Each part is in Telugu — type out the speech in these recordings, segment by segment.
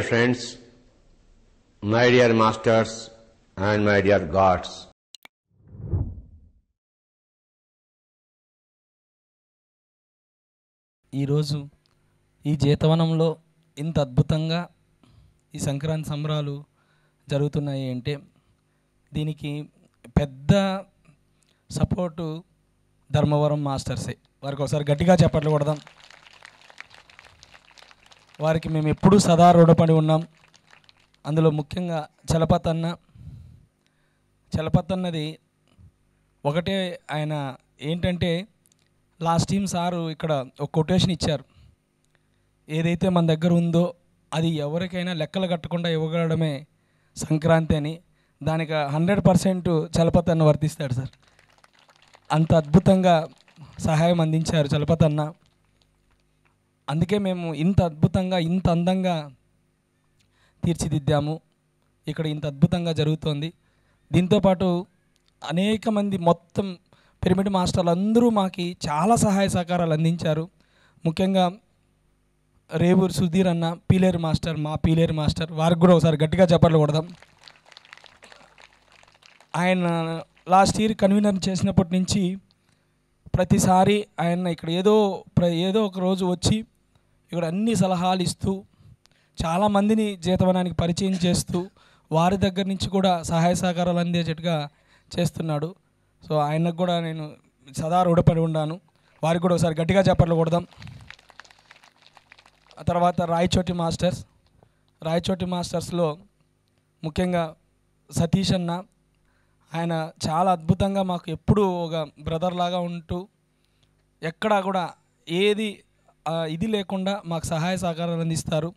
friends, my dear masters and my dear gods. ఈరోజు ఈ జీతవనంలో ఇంత అద్భుతంగా ఈ సంక్రాంతి సంబరాలు జరుగుతున్నాయి అంటే దీనికి పెద్ద సపోర్టు ధర్మవరం మాస్టర్సే. వారికి ఒకసారి గట్టిగా చప్పట్లు కొడదాం. వారికి మేము ఎప్పుడూ సదా రుణపడి ఉన్నాం. అందులో ముఖ్యంగా చలపత్ అన్నది ఒకటే. ఆయన ఏంటంటే లాస్ట్ టైం సారు ఇక్కడ ఒక కొటేషన్ ఇచ్చారు. ఏదైతే మన దగ్గర ఉందో అది ఎవరికైనా లెక్కలు కట్టకుండా ఇవ్వగలడమే సంక్రాంతి అని. దానికి 100% చలపత్ అన్న వర్తిస్తాడు సార్. అంత అద్భుతంగా సహాయం అందించారు చలపత్ అన్న. అందుకే మేము ఇంత అద్భుతంగా ఇంత అందంగా తీర్చిదిద్దాము. ఇక్కడ ఇంత అద్భుతంగా జరుగుతోంది. దీంతోపాటు అనేక మంది మొత్తం పిరమిడ్ మాస్టర్లు అందరూ మాకు చాలా సహాయ సహకారాలు అందించారు. ముఖ్యంగా రేవూరు సుధీర్ అన్న పీలేరు మాస్టర్, మా పీలేరు మాస్టర్, వారికి కూడా ఒకసారి గట్టిగా చప్పట్లు కొడదాం. ఆయన లాస్ట్ ఇయర్ కన్వీనర్ చేసినప్పటి నుంచి ప్రతిసారి ఆయన ఇక్కడ ఏదో ఒక రోజు వచ్చి ఇక్కడ అన్ని సలహాలు ఇస్తూ చాలామందిని జీతవనానికి పరిచయం చేస్తూ వారి దగ్గర నుంచి కూడా సహాయ సహకారాలు అందేటట్టుగా చేస్తున్నాడు. సో ఆయనకు కూడా నేను సదా రుణపడి ఉన్నాను. వారికి కూడా ఒకసారి గట్టిగా చప్పట్లు కొడదాం. ఆ తర్వాత రాయచోటి మాస్టర్స్లో ముఖ్యంగా సతీష్ అన్న, ఆయన చాలా అద్భుతంగా మాకు ఎప్పుడూ ఒక బ్రదర్ లాగా ఉంటూ ఎక్కడా కూడా ఏది ఇది లేకుండా మాకు సహాయ సహకారాలు అందిస్తారు.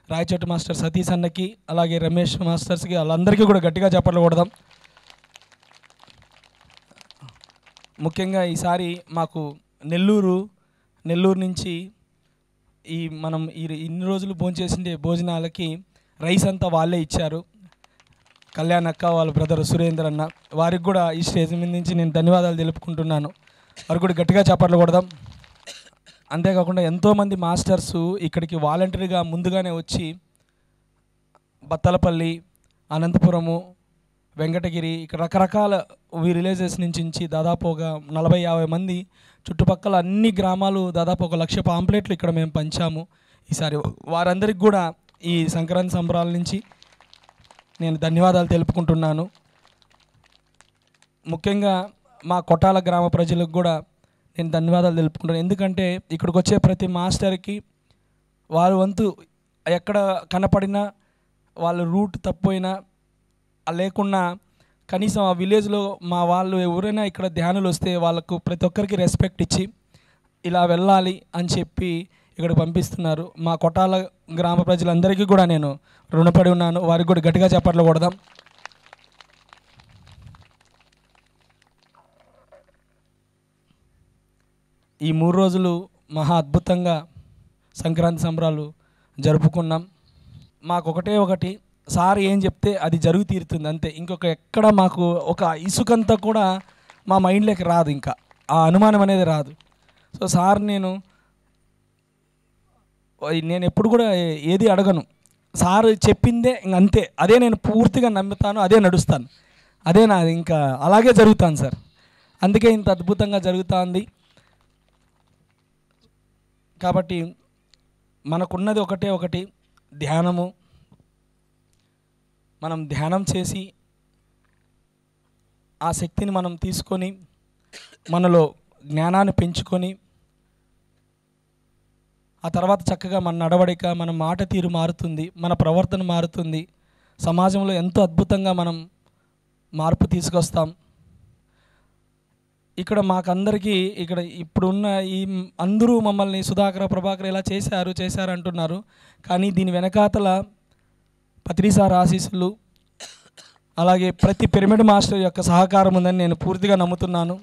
రాయచోటి మాస్టర్ సతీష్ అన్నకి, అలాగే రమేష్ మాస్టర్స్కి, వాళ్ళందరికీ కూడా గట్టిగా చప్పట్లు కొడదాం. ముఖ్యంగా ఈసారి మాకు నెల్లూరు నుంచి మనం ఇన్ని రోజులు భోంచేసిండే భోజనాలకి రైస్ అంతా వాళ్ళే ఇచ్చారు. కళ్యాణ్ అక్క, వాళ్ళ బ్రదర్ సురేందర్ అన్న, వారికి కూడా ఈ స్టేజ్ మీద నుంచి నేను ధన్యవాదాలు తెలుపుకుంటున్నాను. వారికి కూడా గట్టిగా చప్పట్లు కొడదాం. అంతేకాకుండా ఎంతోమంది మాస్టర్స్ ఇక్కడికి వాలంటరీగా ముందుగానే వచ్చి బత్తలపల్లి, అనంతపురము, వెంకటగిరి, ఇక్కడ రకరకాల విలేజెస్ నుంచి దాదాపు ఒక 40-50 మంది చుట్టుపక్కల అన్ని గ్రామాలు దాదాపు 1,00,000 పాంప్లెట్లు ఇక్కడ మేము పంచాము ఈసారి. వారందరికీ కూడా ఈ సంక్రాంతి సంబరాల నుంచి నేను ధన్యవాదాలు తెలుపుకుంటున్నాను. ముఖ్యంగా మా కొట్టాల గ్రామ ప్రజలకు కూడా నేను ధన్యవాదాలు తెలుపుకుంటాను. ఎందుకంటే ఇక్కడికి వచ్చే ప్రతి మాస్టర్కి వారి వంతు ఎక్కడ కనపడినా వాళ్ళ రూట్ తప్పిపోయినా లేకున్నా కనీసం ఆ విలేజ్లో మా వాళ్ళు ఎవరైనా ఇక్కడ ధ్యానులు వస్తే వాళ్ళకు ప్రతి ఒక్కరికి రెస్పెక్ట్ ఇచ్చి ఇలా వెళ్ళాలి అని చెప్పి ఇక్కడ పంపిస్తున్నారు. మా కొట్టాల గ్రామ ప్రజలందరికీ కూడా నేను రుణపడి ఉన్నాను. వారికి కూడా గట్టిగా చప్పట్లు కొడదాం. ఈ 3 రోజులు మహా అద్భుతంగా సంక్రాంతి సంబరాలు జరుపుకున్నాం. మాకు ఒకటి సార్ ఏం చెప్తే అది జరుగు తీరుతుంది అంతే. ఇంకొక ఎక్కడ మాకు ఒక ఇసుకంతా కూడా మా మైండ్లోకి రాదు, ఇంకా ఆ అనుమానం అనేది రాదు. సో సార్ నేను ఎప్పుడు కూడా ఏది అడగను. సార్ చెప్పిందే అంతే, అదే నేను పూర్తిగా నమ్ముతాను, అదే నడుస్తాను, అదే నాది, ఇంకా అలాగే జరుగుతాను సార్. అందుకే ఇంత అద్భుతంగా జరుగుతుంది. కాబట్టి మనకున్నది ఒకటి ధ్యానము. మనం ధ్యానం చేసి ఆ శక్తిని మనం తీసుకొని మనలో జ్ఞానాన్ని పెంచుకొని ఆ తర్వాత చక్కగా మన నడవడిక, మన మాట తీరు మారుతుంది, మన ప్రవర్తన మారుతుంది. సమాజంలో ఎంతో అద్భుతంగా మనం మార్పు తీసుకొస్తాం. ఇక్కడ మాకందరికీ ఇక్కడ ఇప్పుడున్న ఈ అందరూ మమ్మల్ని సుధాకర్, ప్రభాకర్ ఇలా చేశారు అంటున్నారు. కానీ దీని వెనకాతల పత్రిసార్ ఆశీస్సులు, అలాగే ప్రతి పిరమిడ్ మాస్టర్ యొక్క సహకారం ఉందని నేను పూర్తిగా నమ్ముతున్నాను.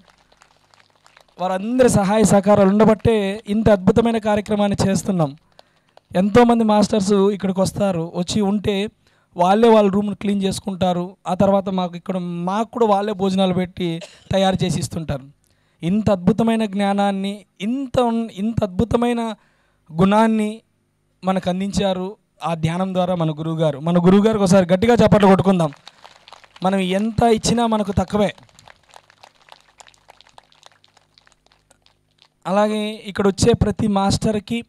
వారందరి సహాయ సహకారాలు ఉండబట్టే ఇంత అద్భుతమైన కార్యక్రమాన్ని చేస్తున్నాం. ఎంతోమంది మాస్టర్స్ ఇక్కడికి వచ్చి ఉంటే వాళ్ళే వాళ్ళ రూమ్ను క్లీన్ చేసుకుంటారు. ఆ తర్వాత మాకు కూడా వాళ్ళే భోజనాలు పెట్టి తయారు చేసి ఇస్తుంటారు. ఇంత అద్భుతమైన జ్ఞానాన్ని, ఇంత అద్భుతమైన గుణాన్ని మనకు అందించారు. ఆ ధ్యానం ద్వారా మన గురువుగారికి ఒకసారి గట్టిగా చప్పట్లు కొట్టుకుందాం. మనం ఎంత ఇచ్చినా మనకు తక్కువే. అలాగే ఇక్కడ వచ్చే ప్రతి మాస్టర్కి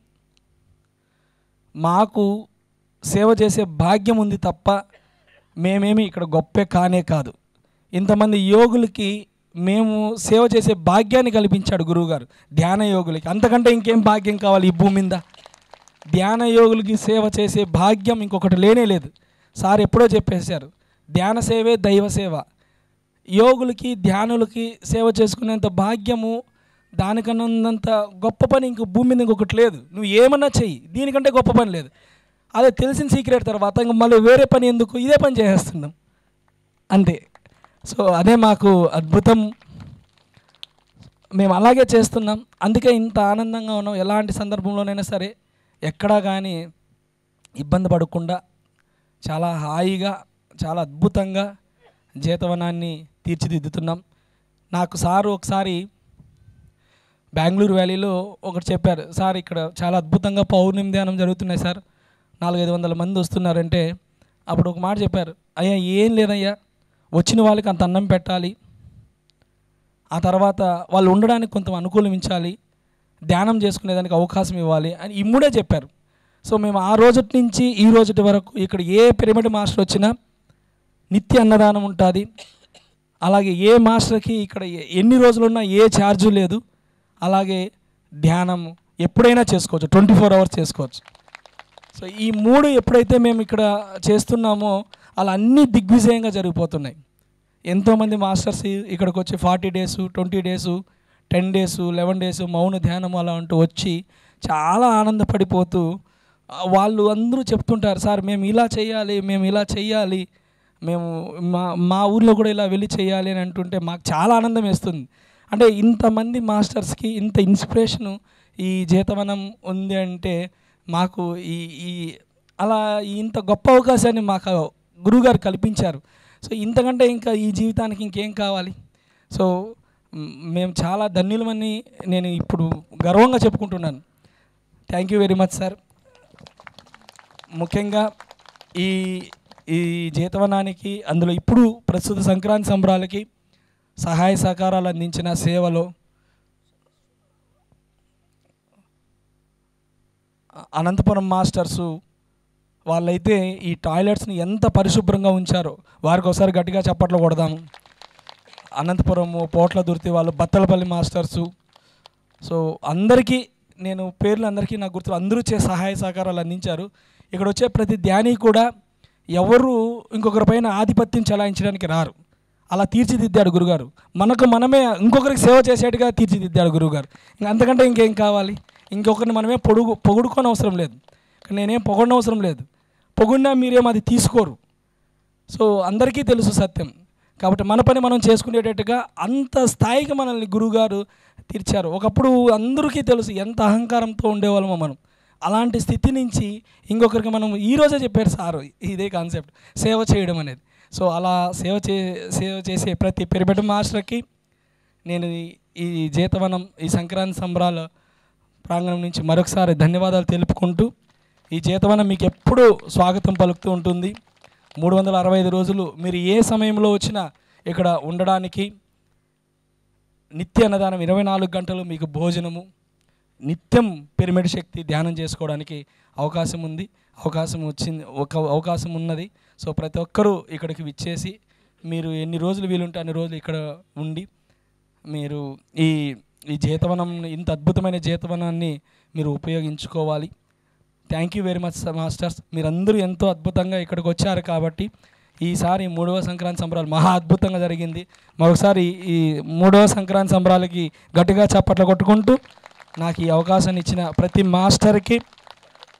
మాకు సేవ చేసే భాగ్యం ఉంది తప్ప మేమేమి ఇక్కడ గొప్పే కానే కాదు. ఇంతమంది యోగులకి మేము సేవ చేసే భాగ్యాన్ని కల్పించాడు గురువుగారు, ధ్యాన యోగులకి. అంతకంటే ఇంకేం భాగ్యం కావాలి ఈ భూమి మీద? ధ్యాన యోగులకి సేవ చేసే భాగ్యం ఇంకొకటి లేనే లేదు. సార్ ఎప్పుడో చెప్పేశారు, ధ్యాన సేవే దైవ సేవ. యోగులకి ధ్యానులకి సేవ చేసుకునేంత భాగ్యము, దానికన్నంత గొప్ప పని ఇంకో భూమి మీద ఇంకొకటి లేదు. నువ్వు ఏమన్నా చెయ్యి, దీనికంటే గొప్ప పని లేదు. అదే తెలిసిన సీక్రెట్ తర్వాత ఇంక మళ్ళీ వేరే పని ఎందుకు, ఇదే పని చేసేస్తున్నాం అంతే. సో అదే మాకు అద్భుతం, మేము అలాగే చేస్తున్నాం. అందుకే ఇంత ఆనందంగా ఉన్నాం. ఎలాంటి సందర్భంలోనైనా సరే ఎక్కడా కానీ ఇబ్బంది పడకుండా చాలా హాయిగా చాలా అద్భుతంగా జీతవనాన్ని తీర్చిదిద్దుతున్నాం. నాకు సారు ఒకసారి బెంగళూరు వ్యాలీలో ఒకటి చెప్పారు, సార్ ఇక్కడ చాలా అద్భుతంగా పౌర్ణమి ధ్యానం జరుగుతున్నాయి సార్, 400-500 మంది వస్తున్నారంటే అప్పుడు ఒక మాట చెప్పారు, అయ్యా ఏం లేదయ్యా, వచ్చిన వాళ్ళకి అంత అన్నం పెట్టాలి, ఆ తర్వాత వాళ్ళు ఉండడానికి కొంత అనుకూలించాలి, ధ్యానం చేసుకునేదానికి అవకాశం ఇవ్వాలి అని ఇమ్ముడే చెప్పారు. సో మేము ఆ రోజటి నుంచి ఈ రోజుటి వరకు ఇక్కడ ఏ పిరమిడ్ మాస్టర్ వచ్చినా నిత్య అన్నదానం ఉంటుంది. అలాగే ఏ మాస్టర్కి ఇక్కడ ఎన్ని రోజులున్నా ఏ ఛార్జు లేదు. అలాగే ధ్యానం ఎప్పుడైనా చేసుకోవచ్చు, 24 hours చేసుకోవచ్చు. సో ఈ 3 ఎప్పుడైతే మేము ఇక్కడ చేస్తున్నామో అలా అన్నీ దిగ్విజయంగా జరిగిపోతున్నాయి. ఎంతోమంది మాస్టర్స్ ఇక్కడికి వచ్చి 40 days 20 days 10 days 11 days మౌన ధ్యానం అలా అంటూ వచ్చి చాలా ఆనందపడిపోతూ వాళ్ళు అందరూ చెప్తుంటారు, సార్ మేము ఇలా చేయాలి, మేము ఇలా చేయాలి, మేము మా ఊర్లో కూడా ఇలా వెళ్ళి చేయాలి అని అంటుంటే మాకు చాలా ఆనందం వేస్తుంది. అంటే ఇంతమంది మాస్టర్స్కి ఇంత ఇన్స్పిరేషను ఈ జీతవనం ఉంది అంటే మాకు ఈ అలా ఇంత గొప్ప అవకాశాన్ని మాకు గురువుగారు కల్పించారు. సో ఇంతకంటే ఇంకా ఈ జీవితానికి ఇంకేం కావాలి? సో మేము చాలా ధన్యులమని నేను ఇప్పుడు గర్వంగా చెప్పుకుంటున్నాను. Thank you very much sir. ముఖ్యంగా ఈ జీతవనానికి, అందులో ఇప్పుడు ప్రస్తుత సంక్రాంతి సంబరాలకి సహాయ సహకారాలు అందించిన సేవలో అనంతపురం మాస్టర్సు వాళ్ళైతే ఈ టాయిలెట్స్ని ఎంత పరిశుభ్రంగా ఉంచారో వారికి ఒకసారి గట్టిగా చప్పట్లు కొడదాము. అనంతపురము పోట్లదుర్తి వాళ్ళు, బత్తలపల్లి మాస్టర్సు, సో అందరికీ నేను పేర్లు అందరికీ నాకు గుర్తు, అందరూ సహాయ సహకారాలు అందించారు. ఇక్కడ వచ్చే ప్రతి ధ్యాని కూడా ఎవరు ఇంకొకరి పైన ఆధిపత్యం చెలాయించడానికి రారు, అలా తీర్చిదిద్దాడు గురుగారు. మనకు మనమే ఇంకొకరికి సేవ చేసేట్టుగా తీర్చిదిద్దాడు గురువుగారు. ఇంకా అంతకంటే ఇంకేం కావాలి? ఇంకొకరిని మనమే పొగుడుకోని అవసరం లేదు, నేనేం పొగడని అవసరం లేదు. పొగుడినా మీరేం అది తీసుకోరు. సో అందరికీ తెలుసు సత్యం. కాబట్టి మన పని మనం చేసుకునేటట్టుగా అంత స్థాయికి మనల్ని గురువుగారు తీర్చారు. ఒకప్పుడు అందరికీ తెలుసు ఎంత అహంకారంతో ఉండేవాళ్ళమో మనం. అలాంటి స్థితి నుంచి ఇంకొకరికి మనం ఈరోజే చెప్పారు సారు ఇదే కాన్సెప్ట్, సేవ చేయడం అనేది. సో అలా సేవ చేసే ప్రతి పిరమిడ్ మాస్టర్కి నేను ఈ జీతవనం, ఈ సంక్రాంతి సంబరాల ప్రాంగణం నుంచి మరొకసారి ధన్యవాదాలు తెలుపుకుంటూ, ఈ జీతవనం మీకు ఎప్పుడూ స్వాగతం పలుకుతూ ఉంటుంది. 365 రోజులు మీరు ఏ సమయంలో వచ్చినా ఇక్కడ ఉండడానికి, నిత్య అన్నదానం 24 గంటలు మీకు భోజనము, నిత్యం పిరమిడ్ శక్తి ధ్యానం చేసుకోవడానికి అవకాశం ఉంది, అవకాశం ఉన్నది. సో ప్రతి ఒక్కరూ ఇక్కడికి విచ్చేసి మీరు ఎన్ని రోజులు వీలుంటే అన్ని రోజులు ఇక్కడ ఉండి మీరు ఈ జీతవనం, ఇంత అద్భుతమైన జీతవనాన్ని మీరు ఉపయోగించుకోవాలి. Thank you very much masters. మీరందరూ ఎంతో అద్భుతంగా ఇక్కడికి వచ్చారు కాబట్టి ఈసారి 3వ సంక్రాంతి సంబరాలు మహా అద్భుతంగా జరిగింది. మరొకసారి ఈ 3వ సంక్రాంతి సంబరాలకి గట్టిగా చప్పట్లు కొట్టుకుంటూ నాకు ఈ అవకాశాన్ని ఇచ్చిన ప్రతి మాస్టర్కి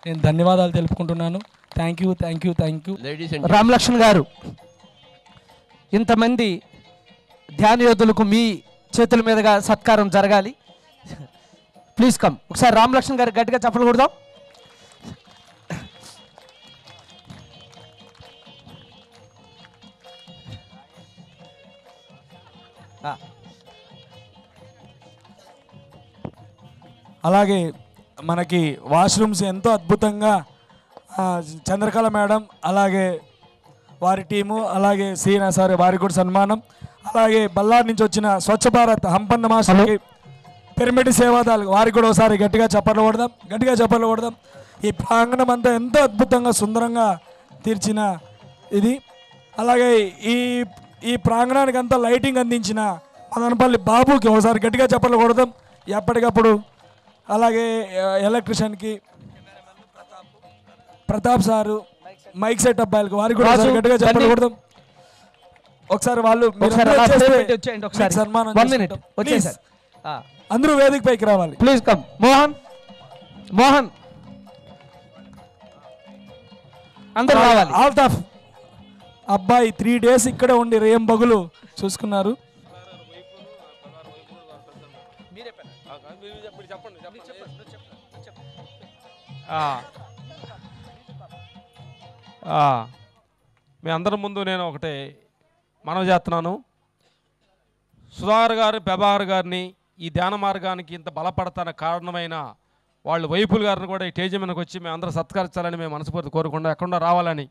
నేను ధన్యవాదాలు తెలుపుకుంటున్నాను. Thank you, thank you, thank you. Ramalakshman గారు, ఇంతమంది ధ్యాన యోధులకు మీ చేతుల మీదుగా సత్కారం జరగాలి. Please come. ఒకసారి రామలక్ష్మణ్ గారు గట్టిగా చప్పట్లు కొడదాం. అలాగే మనకి వాష్రూమ్స్ ఎంతో అద్భుతంగా చంద్రకళ మేడం, అలాగే వారి టీము, అలాగే సీనా సార్ వారికి కూడా సన్మానం, అలాగే బళ్ళారి నుంచి వచ్చిన స్వచ్ఛ భారత్ హంపన్న మాస్టర్కి, పిరమిడ్ సేవాదాలు వారికి కూడా ఒకసారి గట్టిగా చప్పట్లు కొడదాం. ఈ ప్రాంగణం అంతా ఎంతో అద్భుతంగా సుందరంగా తీర్చిన ఇది. అలాగే ఈ ప్రాంగణానికి అంతా లైటింగ్ అందించిన మదనపల్లి బాబుకి ఒకసారి గట్టిగా చప్పట్లు కొడదాం ఎప్పటికప్పుడు. అలాగే ఎలక్ట్రిషియన్కి ప్రతాప్ సారు, మైక్ సెట్ అబ్బాయిలకి వారికి కూడా గట్టిగా చప్పట్లు కొడదాం. ఒకసారి వాళ్ళు సన్మానం అందరూ వేదిక పైకి రావాలి. Please come. మోహన్ అందరూ రావాలి. ఆల్తాఫ్ అబ్బాయి 3 days ఇక్కడే ఉండి రేం బగులు చూసుకున్నారు. మీ అందరి ముందు నేను ఒకటి మనవి చేస్తున్నాను. సుధాకర్ గారు, ప్రభాకర్ గారిని ఈ ధ్యాన మార్గానికి ఇంత బలపడతాన కారణమైన వాళ్ళు వైపుల్ గారిని కూడా ఈ స్టేజ్ మీదకి వచ్చి మేము అందరూ సత్కరించాలని మేము మనస్ఫూర్తి కోరుకుండా ఎక్కడ రావాలని.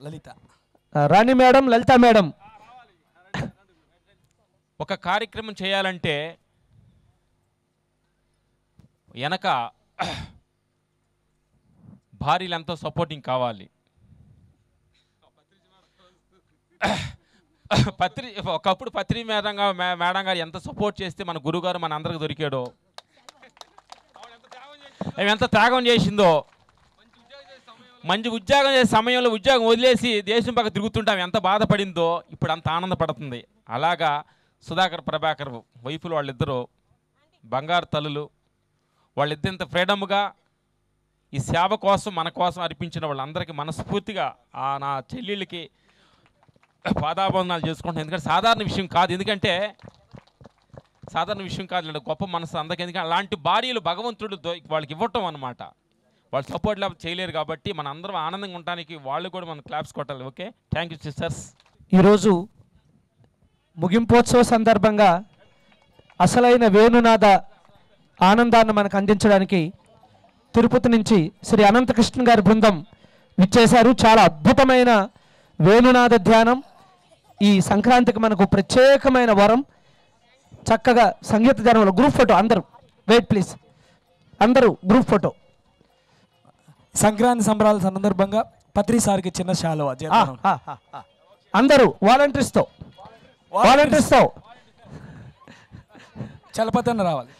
లలిత రాణి మేడం, లలిత మేడం, ఒక కార్యక్రమం చేయాలంటే వెనక భార్యలు ఎంతో సపోర్టింగ్ కావాలి. ఒకప్పుడు పత్రి మేడం గారు ఎంత సపోర్ట్ చేస్తే మన గురుగారు మన అందరికి దొరికాడో, ఎంత త్యాగం చేసిందో. మంచి ఉద్యోగం చేసే సమయంలో ఉద్యోగం వదిలేసి దేశం పక్క తిరుగుతుంటాం ఎంత బాధపడిందో ఇప్పుడు అంత ఆనందపడుతుంది. అలాగా సుధాకర్, ప్రభాకర్ వైపులు వాళ్ళిద్దరూ బంగారు తల్లులు. వాళ్ళిద్దరు ఇంత ఫ్రీడమ్గా ఈ సేవ కోసం మన కోసం అర్పించిన వాళ్ళందరికీ మనస్ఫూర్తిగా నా చెల్లెళ్ళకి పాదాబంధనాలు చేసుకుంటున్నాను. ఎందుకంటే సాధారణ విషయం కాదు, గొప్ప మనసు అందరికీ. ఎందుకంటే అలాంటి భార్యలు భగవంతుడు వాళ్ళకి ఇవ్వటం అన్నమాట. వాళ్ళు సపోర్ట్ లేకపోతే చేయలేరు కాబట్టి మన అందరం ఆనందంగా ఉండడానికి వాళ్ళు కూడా మనం క్లాప్స్ కొట్టాలి. Okay, thank you sisters. ఈరోజు ముగింపోత్సవ సందర్భంగా అసలైన వేణునాద ఆనందాన్ని మనకు అందించడానికి తిరుపతి నుంచి శ్రీ అనంతకృష్ణ గారి బృందం విచ్చేశారు. చాలా అద్భుతమైన వేణునాద ధ్యానం ఈ సంక్రాంతికి మనకు ప్రత్యేకమైన వరం. చక్కగా సంగీత ధ్యానంలో గ్రూప్ ఫోటో అందరూ వెయిట్ ప్లీజ్, అందరూ గ్రూప్ ఫోటో. సంక్రాంతి సంబరాల సందర్భంగా పత్రి సార్కి చిన్న శాలువా అందరూ వాలంటీర్స్తో చలపతన్న రావాలి.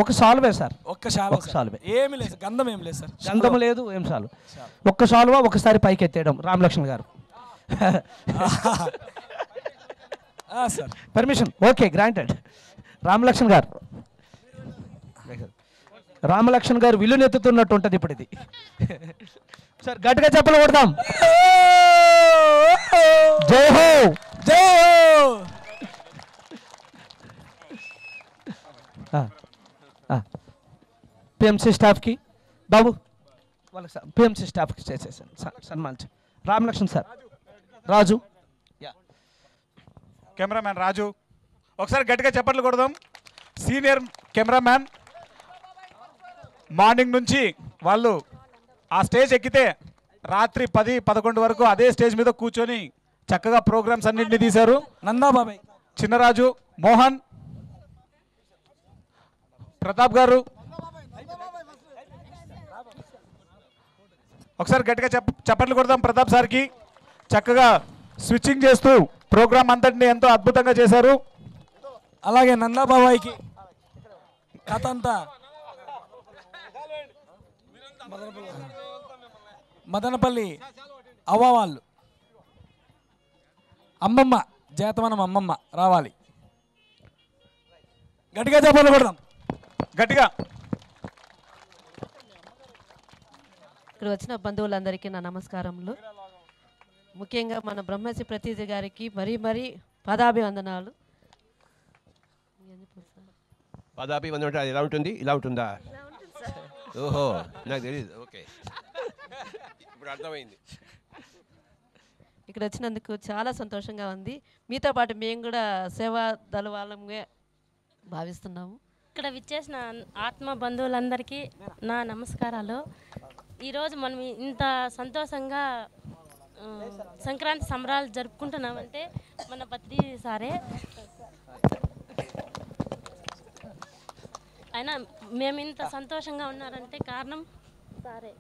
ఒక సాల్వే సార్, ఒక్క సాల్వే, ఏమి లేదు, గంధం ఏం లేదు సార్, గంధం లేదు, ఏం సాల్వ, ఒక్క సాల్వా ఒకసారి పైకి ఎత్తేయడం. రామలక్ష్మణ్ గారు sir permission, okay granted. Ramalakshman గారు విల్లునెత్తుతున్నట్టు ఉంటుంది ఇప్పుడు ఇది. సార్ గట్టిగా చెప్పలు కొడదాం. జై హో, జై హో. పిఎంసీ స్టాఫ్కి బాబు వాళ్ళకి పిఎంసీ స్టాఫ్కి చేసేసాను సన్మానించు. రామలక్ష్మణ్ సార్, రాజు, కెమెరామ్యాన్ రాజు, ఒకసారి గట్టిగా చెప్పట్లు కొడదాం. సీనియర్ కెమెరామ్యాన్ మార్నింగ్ నుంచి వాళ్ళు ఆ స్టేజ్ ఎక్కితే రాత్రి 10-11 వరకు అదే స్టేజ్ మీద కూర్చొని చక్కగా ప్రోగ్రామ్స్ అన్నింటినీ తీశారు. నందాబాబాయ్, చిన్నరాజు, మోహన్, ప్రతాప్ గారు, ఒకసారి గట్టిగా చప్పట్లు కొడదాం ప్రతాప్ సార్కి. చక్కగా స్విచ్చింగ్ చేస్తూ ప్రోగ్రామ్ అంతటిని ఎంతో అద్భుతంగా చేశారు. అలాగే నందాబాబాయికి కథ అంతా మదనపల్లి అవ్వ వాళ్ళు, అమ్మమ్మ జాతవనం అమ్మమ్మ రావాలి. గట్టిగా చప్పట్లు కొడదాం, గట్టిగా. ఇక్కడ వచ్చిన బంధువులందరికీ నా నమస్కారములు. ముఖ్యంగా మన బ్రహ్మశ్రీ ప్రతీజ గారికి మరీ పాదాభివందనాలు. పాదాభివందనం అంటే ఎలా ఉంటుంది? ఇలా ఉంటుందా? ఓహో, నాకు తెలియదు. ఓకే, ఇప్పుడు అర్థమైంది. ఇక్కడ వచ్చినందుకు చాలా సంతోషంగా ఉంది. మీతో పాటు మేము కూడా సేవా దళ వాళ్ళంగా భావిస్తున్నాము. ఇక్కడ విచ్చేసిన ఆత్మ బంధువులందరికీ నా నమస్కారాలు. ఈరోజు మనం ఇంత సంతోషంగా సంక్రాంతి సంబరాలు జరుపుకుంటున్నామంటే మన పత్రి సారే. అయినా మేము ఇంత సంతోషంగా ఉన్నారంటే కారణం సారే.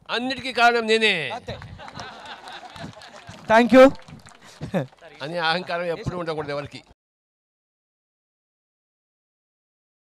అన్నిటికీ కారణం నేనే థ్యాంక్ యూ. అని అహంకారం ఎప్పుడు ఉండకూడదు ఎవరికి.